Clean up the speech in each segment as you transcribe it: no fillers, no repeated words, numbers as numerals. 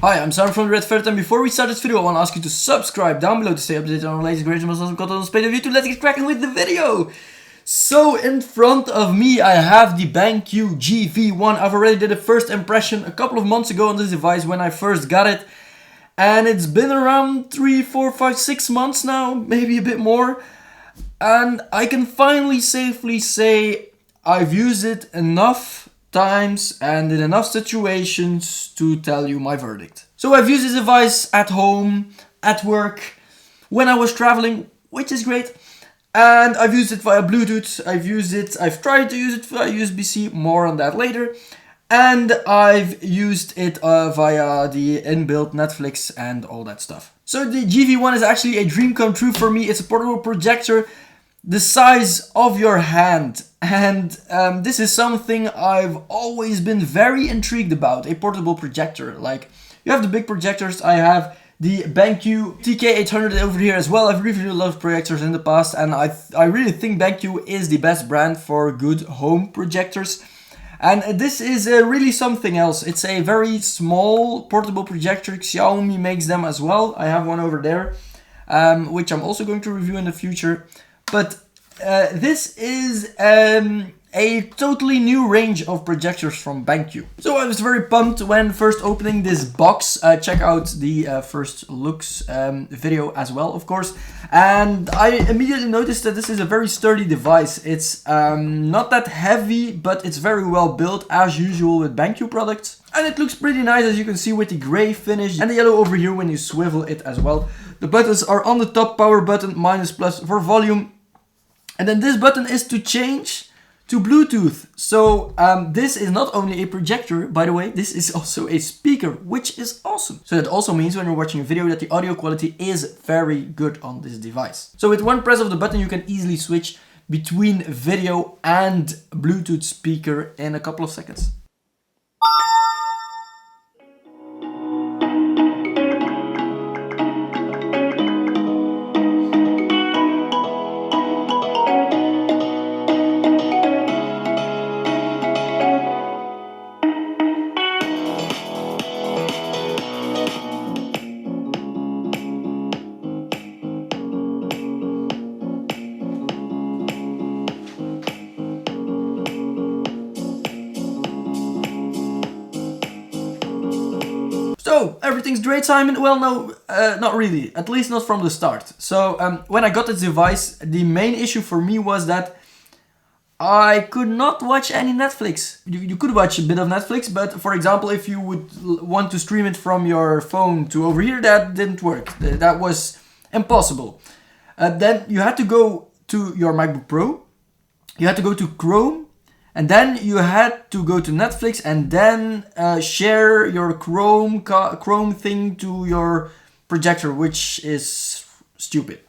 Hi, I'm Sam from the Ferret, and before we start this video, I want to ask you to subscribe down below to stay updated on our latest greatest most awesome content on space of YouTube. Let's get cracking with the video! So, in front of me, I have the BenQ GV1. I've already did a first impression a couple of months ago on this device when I first got it. And it's been around 3, 4, 5, 6 months now, maybe a bit more. And I can finally safely say I've used it enough times and in enough situations to tell you my verdict. So I've used this device at home, at work, when I was traveling, which is great. And I've used it via Bluetooth, I've tried to use it via USB-C, more on that later. And I've used it via the inbuilt Netflix and all that stuff. So the GV1 is actually a dream come true for me. It's a portable projector the size of your hand. And this is something I've always been very intrigued about, a portable projector. Like, you have the big projectors, I have the BenQ TK800 over here as well. I've reviewed a lot of projectors in the past, and I really think BenQ is the best brand for good home projectors. And this is really something else. It's a very small portable projector. Xiaomi makes them as well. I have one over there, which I'm also going to review in the future. But this is a totally new range of projectors from BenQ. So I was very pumped when first opening this box. Check out the first looks video as well, of course. And I immediately noticed that this is a very sturdy device. It's not that heavy, but it's very well built as usual with BenQ products. And it looks pretty nice, as you can see, with the gray finish and the yellow over here when you swivel it as well. The buttons are on the top, power button, minus, plus for volume. And then this button is to change to Bluetooth. So this is not only a projector, by the way, this is also a speaker, which is awesome. So that also means when you're watching a video that the audio quality is very good on this device. So with one press of the button, you can easily switch between video and Bluetooth speaker in a couple of seconds. So, everything's great, Simon? Well, no, not really. At least not from the start. So, when I got this device, the main issue for me was that I could not watch any Netflix. You could watch a bit of Netflix, but for example, if you would want to stream it from your phone to over here, that didn't work. That was impossible. Then you had to go to your MacBook Pro. You had to go to Chrome. And then you had to go to Netflix and then share your Chrome thing to your projector, which is stupid.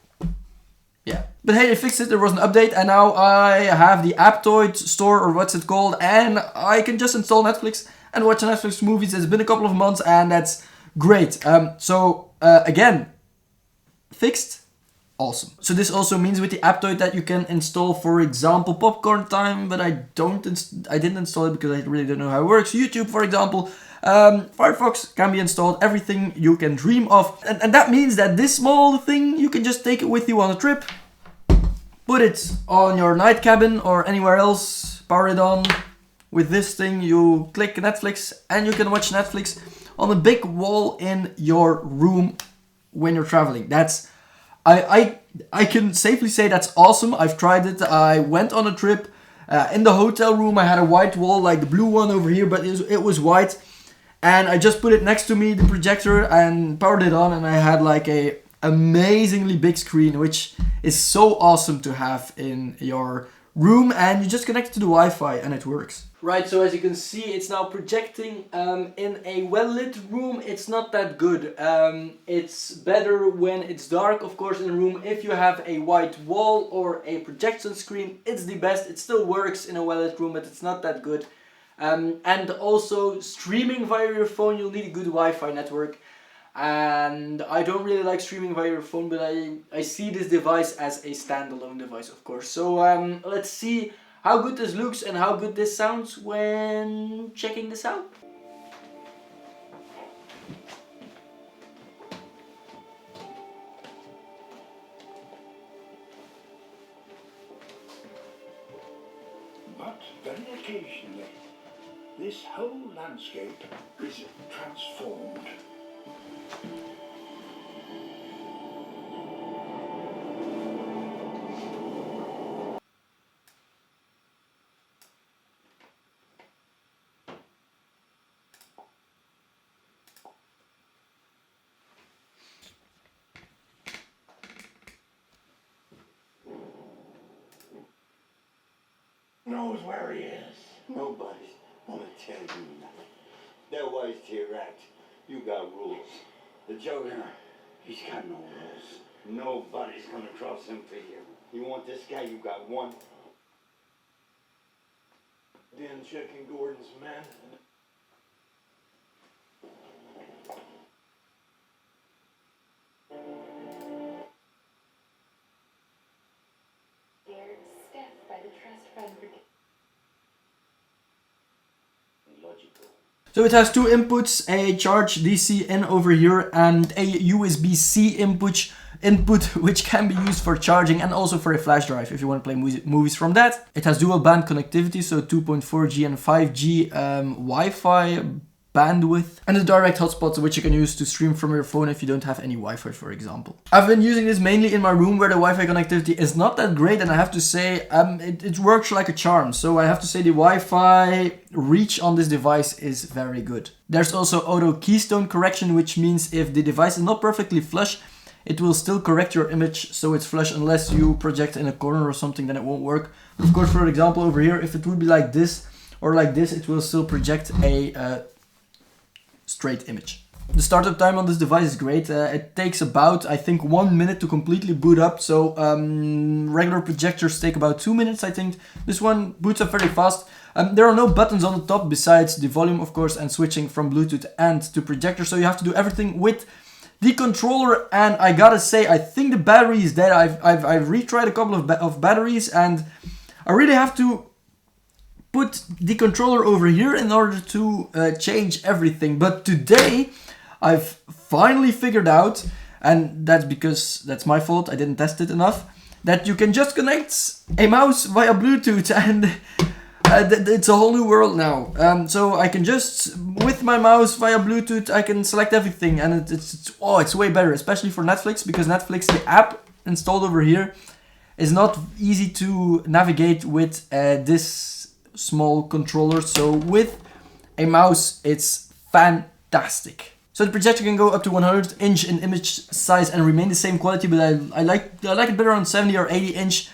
Yeah. But hey, they fixed it, there was an update, and now I have the Aptoide store, or what's it called, and I can just install Netflix and watch Netflix movies. It's been a couple of months, and that's great. Again, fixed. Awesome. So this also means with the Aptoide that you can install, for example, Popcorn Time, but I didn't install it because I really don't know how it works. YouTube, for example, Firefox can be installed, everything you can dream of. And that means that this small thing, you can just take it with you on a trip, put it on your night cabin or anywhere else, power it on. With this thing, you click Netflix and you can watch Netflix on a big wall in your room when you're traveling. I can safely say that's awesome. I've tried it. I went on a trip. In the hotel room, I had a white wall like the blue one over here, but it was white. And I just put it next to me, the projector, and powered it on, and I had like a amazingly big screen, which is so awesome to have in your room, and you just connect it to the Wi-Fi and it works. Right, so as you can see, it's now projecting in a well-lit room. It's not that good. It's better when it's dark, of course, in a room. If you have a white wall or a projection screen, it's the best. It still works in a well-lit room, but it's not that good. And also, streaming via your phone, you'll need a good Wi-Fi network. And I don't really like streaming via your phone, but I see this device as a standalone device, of course. So let's see how good this looks and how good this sounds when checking this out. very occasionally, this whole landscape is transformed. Knows where he is. Nobody's gonna tell you nothing. That white T-Rex, you got rules. The Joker, he's got no rules. Nobody's gonna cross him for you. You want this guy, you got one. Then checking Gordon's men. Logical. So it has two inputs, a charge DC in over here and a USB-C input which can be used for charging and also for a flash drive if you want to play movies from that. It has dual band connectivity, so 2.4G and 5G Wi-Fi bandwidth, and a direct hotspot which you can use to stream from your phone if you don't have any Wi-Fi, for example. I've been using this mainly in my room where the Wi-Fi connectivity is not that great, and I have to say it works like a charm. So I have to say the Wi-Fi reach on this device is very good. There's also auto keystone correction, which means if the device is not perfectly flush, it will still correct your image so it's flush unless you project in a corner or something, then it won't work. Of course, for example, over here, if it would be like this or like this, it will still project a straight image. The startup time on this device is great. It takes about, I think, 1 minute to completely boot up. So regular projectors take about 2 minutes, I think. This one boots up very fast. There are no buttons on the top besides the volume, of course, and switching from Bluetooth and to projector. So you have to do everything with the controller. And I gotta say, I think the battery is dead. I've retried a couple of batteries, and I really have to put the controller over here in order to change everything. But today I've finally figured out, and that's because that's my fault, I didn't test it enough, that you can just connect a mouse via Bluetooth, and it's a whole new world now. So I can just, with my mouse via Bluetooth, I can select everything, and it's way better, especially for Netflix, because Netflix, the app installed over here, is not easy to navigate with this small controller. So with a mouse, it's fantastic. So the projector can go up to 100 inch in image size and remain the same quality, but I like it better on 70 or 80 inch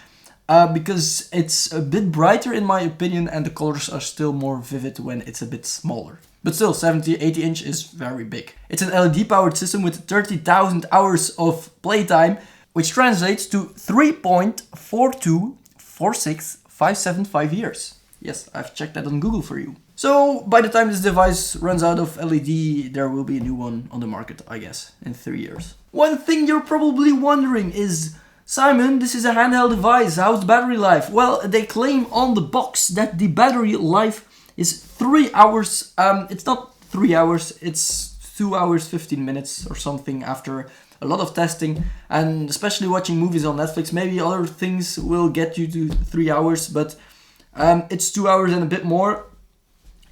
because it's a bit brighter in my opinion, and the colors are still more vivid when it's a bit smaller. But still, 70, 80 inch is very big. It's an LED powered system with 30,000 hours of playtime, which translates to 3.4246575 years. Yes, I've checked that on Google for you. So by the time this device runs out of LED, there will be a new one on the market, I guess, in 3 years. One thing you're probably wondering is, Simon, this is a handheld device, how's the battery life? Well, they claim on the box that the battery life is 3 hours. It's not 3 hours, it's 2 hours 15 minutes or something after a lot of testing, and especially watching movies on Netflix. Maybe other things will get you to 3 hours, but it's 2 hours and a bit more,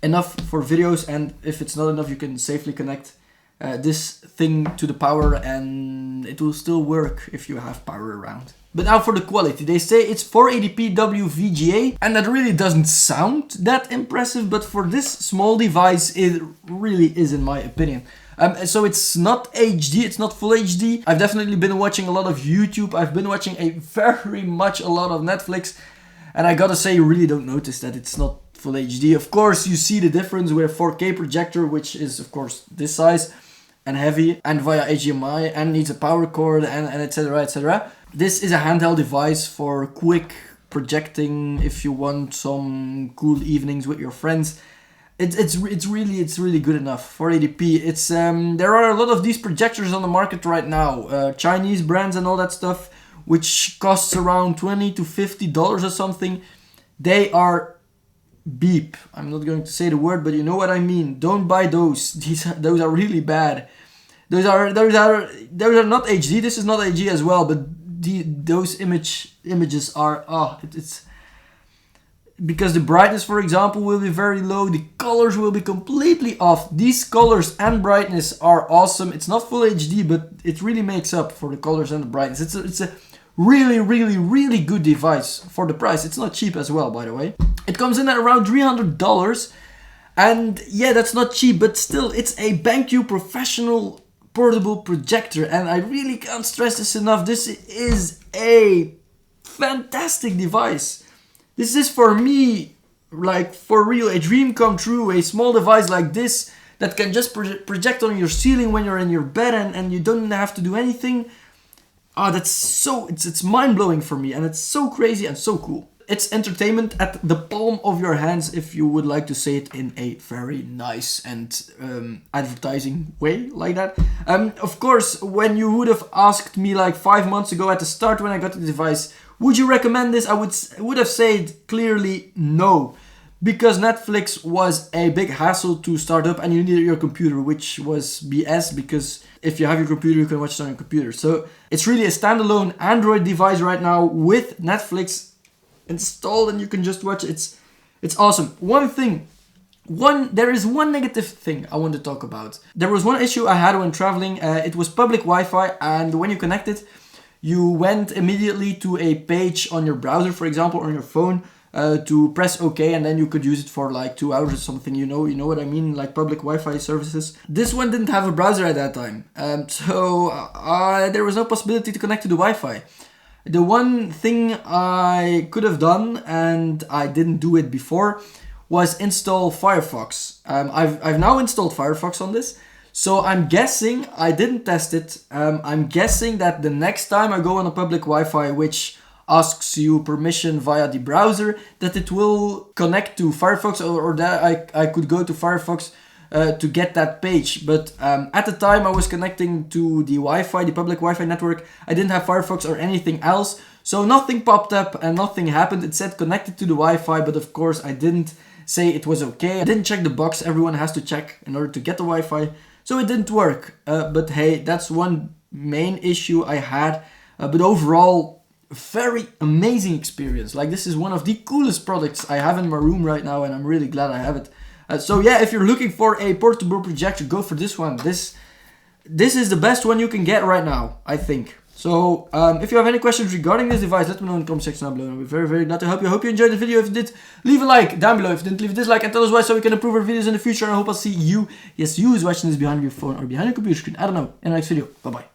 enough for videos, and if it's not enough, you can safely connect this thing to the power and it will still work if you have power around. But now for the quality. They say it's 480p WVGA, and that really doesn't sound that impressive, but for this small device, it really is, in my opinion. So it's not HD, it's not full HD. I've definitely been watching a lot of YouTube. I've been watching a lot of Netflix. And I gotta say, you really don't notice that it's not full HD. Of course, you see the difference with a 4K projector, which is, of course, this size and heavy and via HDMI and needs a power cord and etc, etc. This is a handheld device for quick projecting if you want some cool evenings with your friends. It's really good enough. 480p. It's there are a lot of these projectors on the market right now, Chinese brands and all that stuff, which costs around $20 to $50 or something. They are beep. I'm not going to say the word, but you know what I mean. Don't buy those. Those are really bad. Those are not HD. This is not HD as well, but those images are because the brightness, for example, will be very low. The colors will be completely off. These colors and brightness are awesome. It's not full HD, but it really makes up for the colors and the brightness. It's a really, really, really good device for the price. It's not cheap as well, by the way. It comes in at around $300. And yeah, that's not cheap, but still, it's a BenQ professional portable projector. And I really can't stress this enough. This is a fantastic device. This is for me, like for real, a dream come true. A small device like this that can just project on your ceiling when you're in your bed and you don't have to do anything. Ah, that's so, it's mind-blowing for me, and it's so crazy and so cool. It's entertainment at the palm of your hands, if you would like to say it in a very nice and advertising way like that. Of course, when you would have asked me like 5 months ago at the start when I got the device, would you recommend this? I would have said clearly no, because Netflix was a big hassle to start up and you needed your computer, which was BS, because if you have your computer, you can watch it on your computer. So it's really a standalone Android device right now with Netflix installed, and you can just watch it. It's awesome. There is one negative thing I want to talk about. There was one issue I had when traveling. It was public Wi-Fi, and when you connect it, you went immediately to a page on your browser, for example, or on your phone, to press OK, and then you could use it for like 2 hours or something. You know what I mean, like public Wi-Fi services. This one didn't have a browser at that time, so there was no possibility to connect to the Wi-Fi. The one thing I could have done, and I didn't do it before, was install Firefox. I've now installed Firefox on this, so I'm guessing, I didn't test it, I'm guessing that the next time I go on a public Wi-Fi which asks you permission via the browser, that it will connect to Firefox, or that I could go to Firefox to get that page. But at the time I was connecting to the Wi-Fi, the public Wi-Fi network, I didn't have Firefox or anything else, so nothing popped up and nothing happened. It said connected to the Wi-Fi, but of course I didn't say it was okay. I didn't check the box everyone has to check in order to get the Wi-Fi, so it didn't work. But hey, that's one main issue I had, but overall, very amazing experience. Like, this is one of the coolest products I have in my room right now, and I'm really glad I have it. So yeah, if you're looking for a portable projector, go for this one. This is the best one you can get right now, I think. So if you have any questions regarding this device, let me know in the comment section down below. I'll be very, very glad to help you. I hope you enjoyed the video. If you did, leave a like down below. If you didn't, leave a dislike and tell us why, so we can improve our videos in the future. And I hope I'll see you, yes, you who's watching this behind your phone or behind your computer screen, I don't know, in the next video. Bye bye.